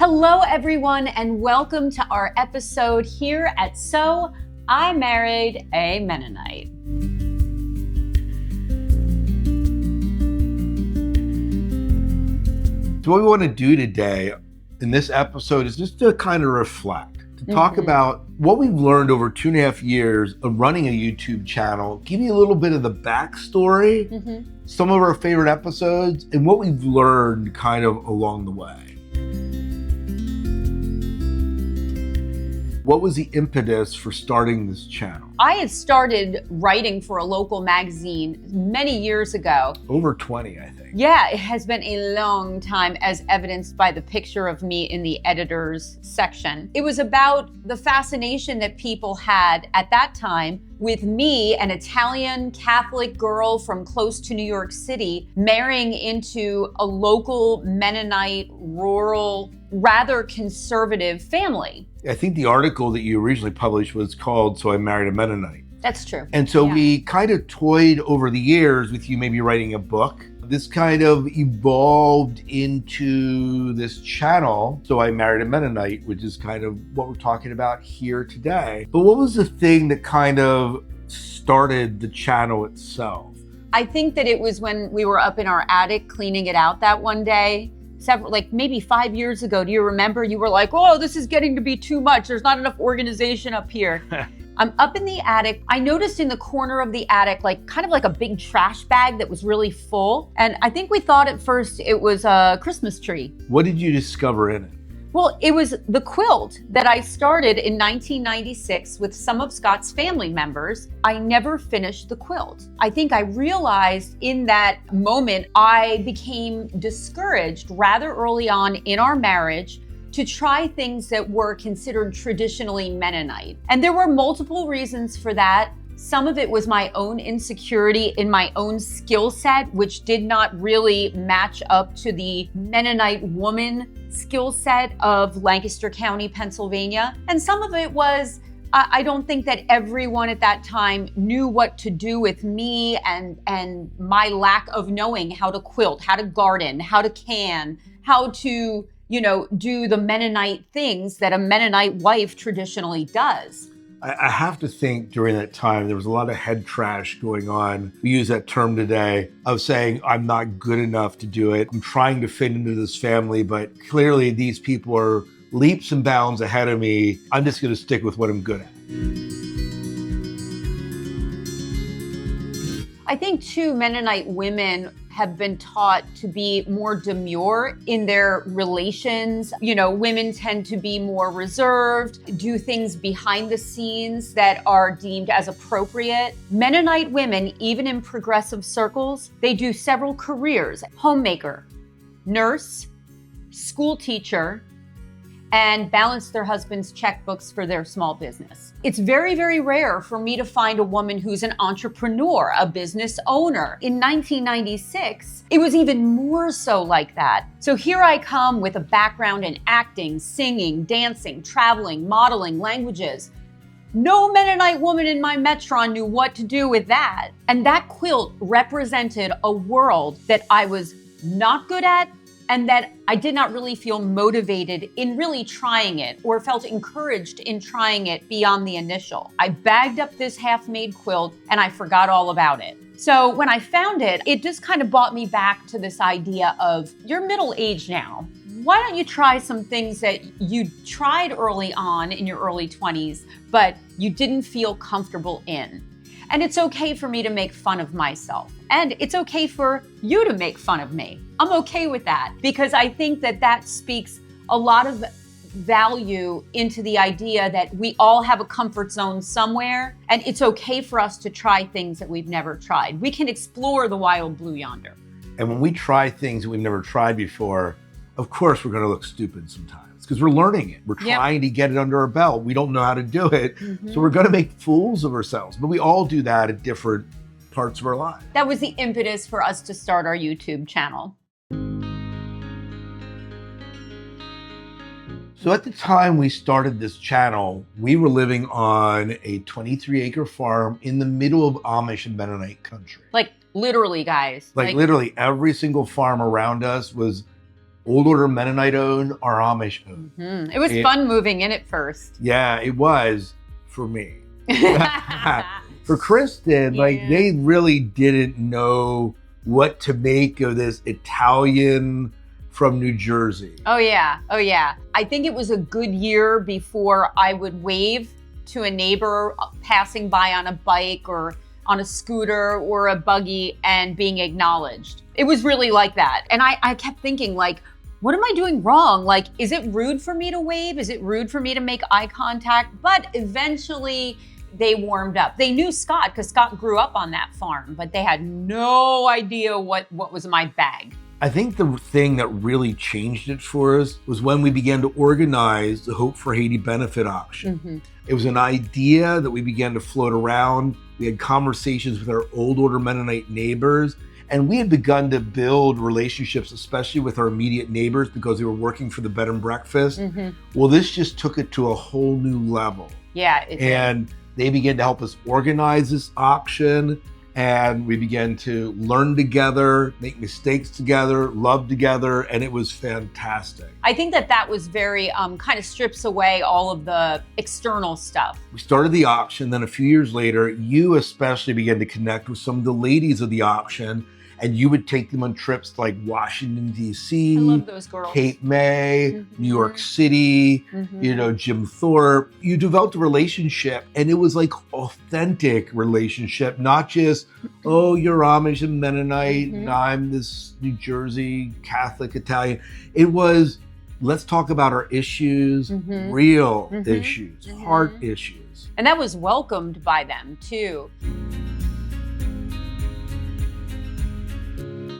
Hello, everyone, and welcome to our episode here at So I Married a Mennonite. So what we want to do today in this episode is just to kind of reflect, to talk about what we've learned over 2.5 years of running a YouTube channel, give you a little bit of the backstory, some of our favorite episodes, and what we've learned kind of along the way. What was the impetus for starting this channel? I had started writing for a local magazine many years ago. Over 20, I think. Yeah, it has been a long time, as evidenced by the picture of me in the editor's section. It was about the fascination that people had at that time with me, an Italian Catholic girl from close to New York City, marrying into a local Mennonite, rural, rather conservative family. I think the article that you originally published was called So I Married a Mennonite. That's true. And so we kind of toyed over the years with you maybe writing a book. This kind of evolved into this channel, So I Married a Mennonite, which is kind of what we're talking about here today. But what was the thing that kind of started the channel itself? I think that it was when we were up in our attic cleaning it out that one day. Like maybe 5 years ago. Do you remember? You were like, oh, this is getting to be too much. There's not enough organization up here. I'm up in the attic. I noticed in the corner of the attic, kind of like a big trash bag that was really full. And I think we thought at first it was a Christmas tree. What did you discover in it? Well, it was the quilt that I started in 1996 with some of Scott's family members. I never finished the quilt. I think I realized in that moment, I became discouraged rather early on in our marriage to try things that were considered traditionally Mennonite. And there were multiple reasons for that. Some of it was my own insecurity in my own skill set, which did not really match up to the Mennonite woman skill set of Lancaster County, Pennsylvania. And some of it was, I don't think that everyone at that time knew what to do with me and my lack of knowing how to quilt, how to garden, how to can, how to, do the Mennonite things that a Mennonite wife traditionally does. I have to think during that time, there was a lot of head trash going on. We use that term today of saying, I'm not good enough to do it. I'm trying to fit into this family, but clearly these people are leaps and bounds ahead of me. I'm just going to stick with what I'm good at. I think too, Mennonite women have been taught to be more demure in their relations. Women tend to be more reserved, do things behind the scenes that are deemed as appropriate. Mennonite women, even in progressive circles, they do several careers: homemaker, nurse, school teacher, and balance their husband's checkbooks for their small business. It's very, very rare for me to find a woman who's an entrepreneur, a business owner. In 1996, it was even more so like that. So here I come with a background in acting, singing, dancing, traveling, modeling, languages. No Mennonite woman in my metron knew what to do with that. And that quilt represented a world that I was not good at, and that I did not really feel motivated in really trying it or felt encouraged in trying it beyond the initial. I bagged up this half-made quilt and I forgot all about it. So when I found it, it just kind of brought me back to this idea of, you're middle-aged now. Why don't you try some things that you tried early on in your early 20s, but you didn't feel comfortable in? And it's okay for me to make fun of myself. And it's okay for you to make fun of me. I'm okay with that, because I think that speaks a lot of value into the idea that we all have a comfort zone somewhere, and it's okay for us to try things that we've never tried. We can explore the wild blue yonder. And when we try things that we've never tried before, of course we're going to look stupid sometimes because we're learning it. We're trying to get it under our belt. We don't know how to do it. So we're going to make fools of ourselves. But we all do that at different parts of our lives. That was the impetus for us to start our YouTube channel. So at the time we started this channel, we were living on a 23-acre farm in the middle of Amish and Mennonite country. Like literally, guys. Like literally every single farm around us was Old Order Mennonite owned or Amish owned. It was fun moving in at first. Yeah, it was for me. For Kristen, like they really didn't know what to make of this Italian from New Jersey. Oh yeah. I think it was a good year before I would wave to a neighbor passing by on a bike or on a scooter or a buggy and being acknowledged. It was really like that. And I kept thinking, like, what am I doing wrong? Like, is it rude for me to wave? Is it rude for me to make eye contact? But eventually they warmed up. They knew Scott because Scott grew up on that farm, but they had no idea what was in my bag. I think the thing that really changed it for us was when we began to organize the Hope for Haiti benefit auction. It was an idea that we began to float around. We had conversations with our Old Order Mennonite neighbors, and we had begun to build relationships, especially with our immediate neighbors, because they were working for the bed and breakfast. Well, this just took it to a whole new level. Yeah. And they began to help us organize this auction, and we began to learn together, make mistakes together, love together, and it was fantastic. I think that was very, kind of strips away all of the external stuff. We started the auction, then a few years later, you especially began to connect with some of the ladies of the auction, and you would take them on trips like Washington, D.C., I love those girls. Cape May, New York City, Jim Thorpe. You developed a relationship, and it was like authentic relationship, not just, oh, you're Amish and Mennonite, and I'm this New Jersey Catholic Italian. It was, let's talk about our issues, real issues, heart issues. And that was welcomed by them too.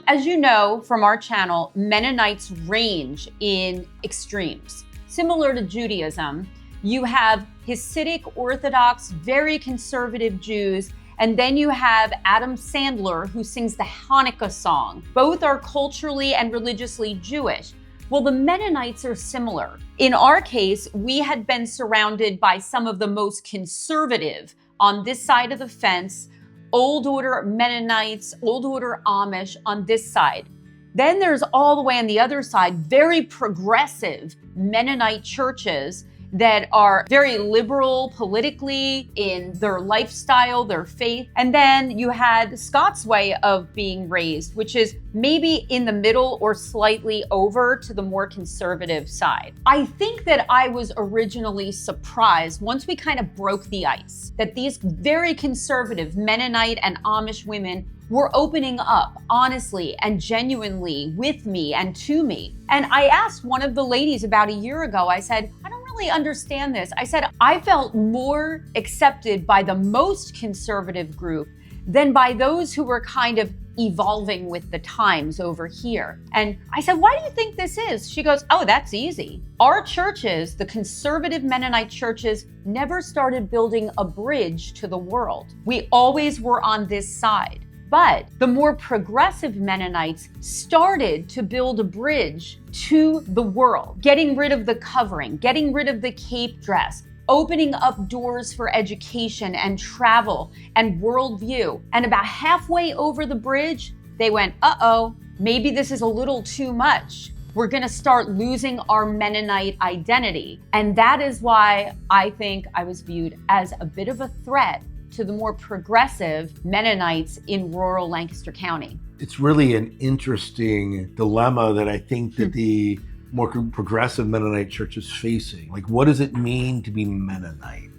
As you know from our channel, Mennonites range in extremes. Similar to Judaism, you have Hasidic, Orthodox, very conservative Jews, and then you have Adam Sandler, who sings the Hanukkah song. Both are culturally and religiously Jewish. Well, the Mennonites are similar. In our case, we had been surrounded by some of the most conservative on this side of the fence, Old Order Mennonites, Old Order Amish on this side. Then there's all the way on the other side, very progressive Mennonite churches that are very liberal politically in their lifestyle, their faith. And then you had Scott's way of being raised, which is maybe in the middle or slightly over to the more conservative side. I think that I was originally surprised once we kind of broke the ice that these very conservative Mennonite and Amish women were opening up honestly and genuinely with me and to me. And I asked one of the ladies about a year ago, I said, I don't really understand this. I said, I felt more accepted by the most conservative group than by those who were kind of evolving with the times over here. And I said, why do you think this is? She goes, oh, that's easy. Our churches, the conservative Mennonite churches, never started building a bridge to the world. We always were on this side. But the more progressive Mennonites started to build a bridge to the world, getting rid of the covering, getting rid of the cape dress, opening up doors for education and travel and worldview. And about halfway over the bridge, they went, uh-oh, maybe this is a little too much. We're gonna start losing our Mennonite identity. And that is why I think I was viewed as a bit of a threat to the more progressive Mennonites in rural Lancaster County. It's really an interesting dilemma that I think that the more progressive Mennonite church is facing. Like, what does it mean to be Mennonite?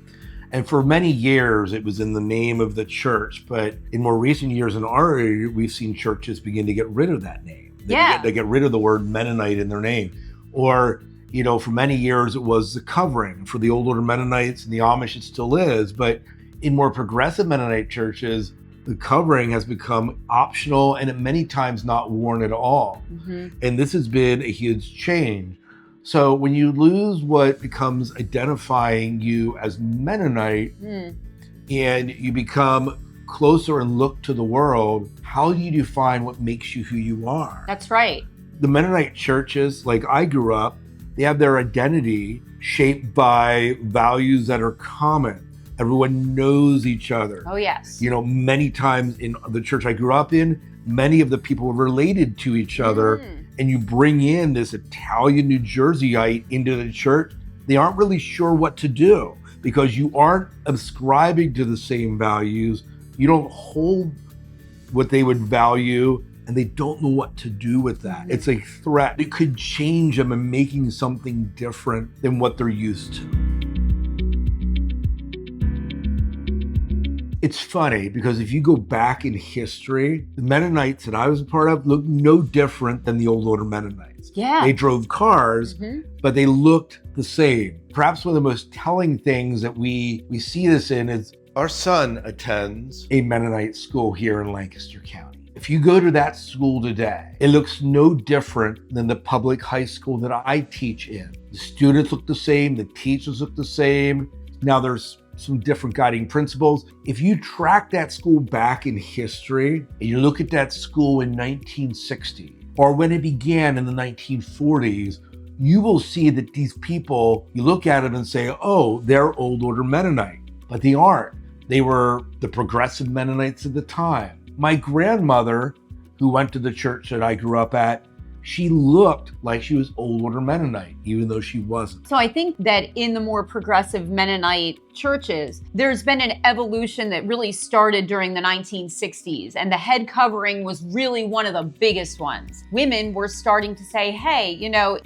And for many years, it was in the name of the church, but in more recent years in our area, we've seen churches begin to get rid of that name. They get rid of the word Mennonite in their name. Or, for many years, it was the covering. For the Old Order Mennonites and the Amish, it still is, but in more progressive Mennonite churches, the covering has become optional and at many times not worn at all. And this has been a huge change. So when you lose what becomes identifying you as Mennonite and you become closer and look to the world, how do you define what makes you who you are? That's right. The Mennonite churches, like I grew up, they have their identity shaped by values that are common. Everyone knows each other. Oh, yes. Many times in the church I grew up in, many of the people were related to each other and you bring in this Italian New Jerseyite into the church, they aren't really sure what to do because you aren't ascribing to the same values. You don't hold what they would value, and they don't know what to do with that. It's a threat. It could change them and making something different than what they're used to. It's funny because if you go back in history, the Mennonites that I was a part of looked no different than the old order Mennonites. Yeah. They drove cars, but they looked the same. Perhaps one of the most telling things that we see this in is our son attends a Mennonite school here in Lancaster County. If you go to that school today, it looks no different than the public high school that I teach in. The students look the same, the teachers look the same. Now there's some different guiding principles. If you track that school back in history and you look at that school in 1960 or when it began in the 1940s, you will see that these people, you look at it and say, oh, they're old order Mennonite, but they aren't. They were the progressive Mennonites at the time. My grandmother, who went to the church that I grew up at, she looked like she was old order Mennonite, even though she wasn't. So I think that in the more progressive Mennonite churches, there's been an evolution that really started during the 1960s, and the head covering was really one of the biggest ones. Women were starting to say, hey,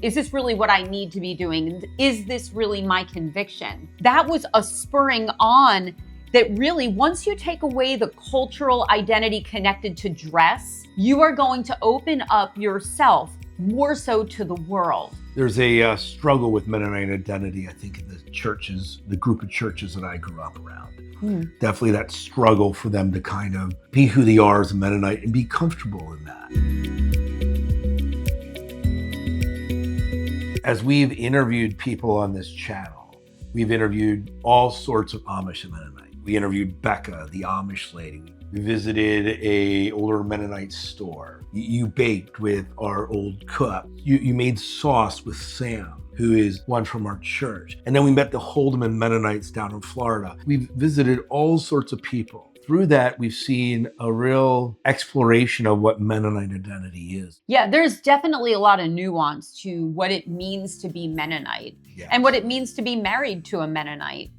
is this really what I need to be doing? Is this really my conviction? That was a spurring on that really, once you take away the cultural identity connected to dress, you are going to open up yourself more so to the world. There's a struggle with Mennonite identity, I think, in the churches, the group of churches that I grew up around. Definitely that struggle for them to kind of be who they are as a Mennonite and be comfortable in that. As we've interviewed people on this channel, we've interviewed all sorts of Amish and Mennonite. We interviewed Becca, the Amish lady. We visited a older Mennonite store. You baked with our old cook. You made sauce with Sam, who is one from our church. And then we met the Holdeman Mennonites down in Florida. We've visited all sorts of people. Through that, we've seen a real exploration of what Mennonite identity is. Yeah, there's definitely a lot of nuance to what it means to be Mennonite and what it means to be married to a Mennonite.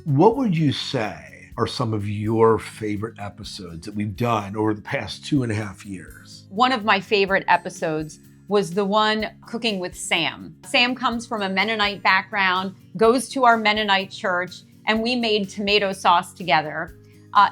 What would you say are some of your favorite episodes that we've done over the past 2.5 years? One of my favorite episodes was the one cooking with Sam. Sam comes from a Mennonite background, goes to our Mennonite church, and we made tomato sauce together.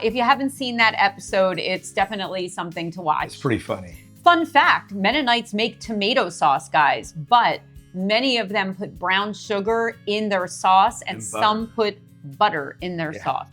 If you haven't seen that episode, it's definitely something to watch. It's pretty funny. Fun fact, Mennonites make tomato sauce, guys, but many of them put brown sugar in their sauce and some put butter in their sauce.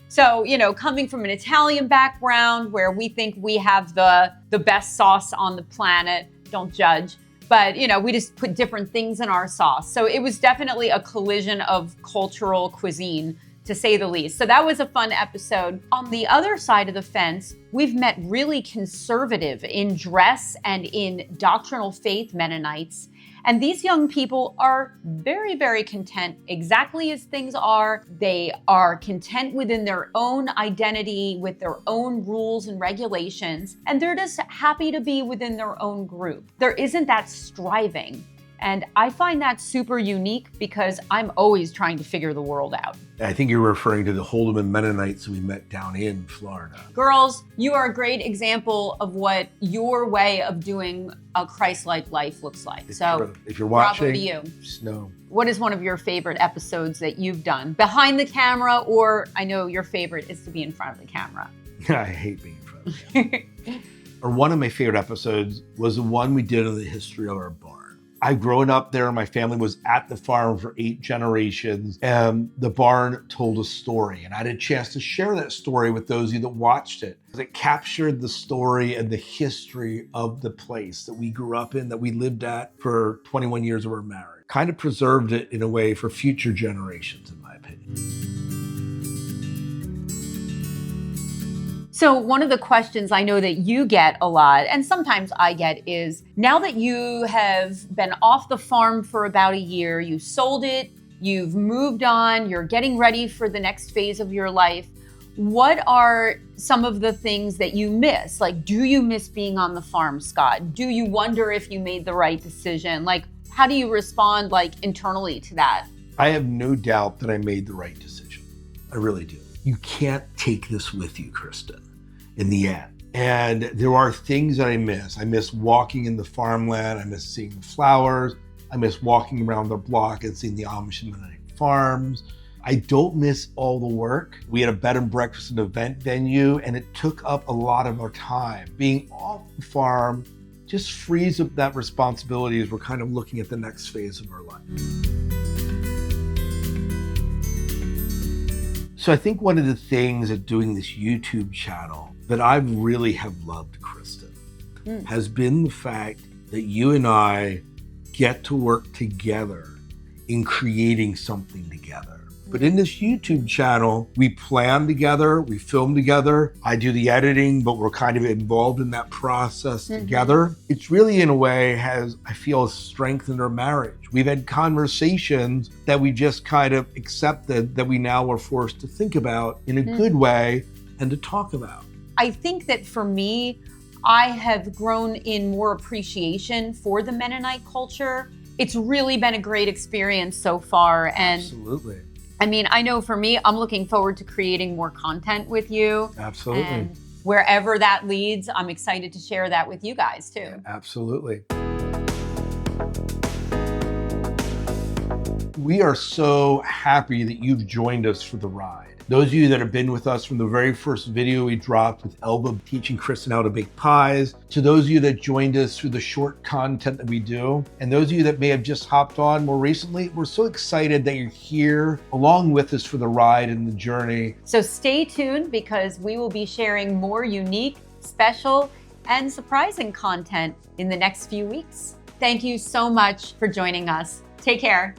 So, coming from an Italian background where we think we have the best sauce on the planet, don't judge, but we just put different things in our sauce. So it was definitely a collision of cultural cuisine, to say the least. So that was a fun episode. On the other side of the fence, we've met really conservative in dress and in doctrinal faith Mennonites. And these young people are very, very content exactly as things are. They are content within their own identity, with their own rules and regulations, and they're just happy to be within their own group. There isn't that striving. And I find that super unique because I'm always trying to figure the world out. I think you're referring to the Holdeman Mennonites we met down in Florida. Girls, you are a great example of what your way of doing a Christ-like life looks like. So if you're watching, bravo to you. Just know. What is one of your favorite episodes that you've done? Behind the camera, or I know your favorite is to be in front of the camera. I hate being in front of the camera. Or one of my favorite episodes was the one we did on the history of our barn. I've grown up there. My family was at the farm for 8 generations, and the barn told a story. And I had a chance to share that story with those of you that watched it. It captured the story and the history of the place that we grew up in, that we lived at for 21 years of our marriage. Kind of preserved it in a way for future generations, in my opinion. So one of the questions I know that you get a lot, and sometimes I get, is now that you have been off the farm for about a year, you sold it, you've moved on, you're getting ready for the next phase of your life, What are some of the things that you miss? Like, do you miss being on the farm, Scott? Do you wonder if you made the right decision? Like, how do you respond internally to that? I have no doubt that I made the right decision. I really do. You can't take this with you, Kristen, in the end. And there are things that I miss. I miss walking in the farmland. I miss seeing the flowers. I miss walking around the block and seeing the Amish and Mennonite farms. I don't miss all the work. We had a bed and breakfast and event venue, and it took up a lot of our time. Being off the farm just frees up that responsibility as we're kind of looking at the next phase of our life. So I think one of the things of doing this YouTube channel that I really have loved, Kristen, has been the fact that you and I get to work together in creating something together. But in this YouTube channel, we plan together, we film together. I do the editing, but we're kind of involved in that process together. It's really, in a way, I feel, strengthened our marriage. We've had conversations that we just kind of accepted that we now are forced to think about in a good way and to talk about. I think that for me, I have grown in more appreciation for the Mennonite culture. It's really been a great experience so far. And absolutely. I mean, I know for me, I'm looking forward to creating more content with you. Absolutely. And wherever that leads, I'm excited to share that with you guys too. Yeah, absolutely. We are so happy that you've joined us for the ride. Those of you that have been with us from the very first video we dropped with Elba teaching Kristen how to bake pies, to those of you that joined us through the short content that we do, and those of you that may have just hopped on more recently, we're so excited that you're here along with us for the ride and the journey. So stay tuned because we will be sharing more unique, special, and surprising content in the next few weeks. Thank you so much for joining us. Take care.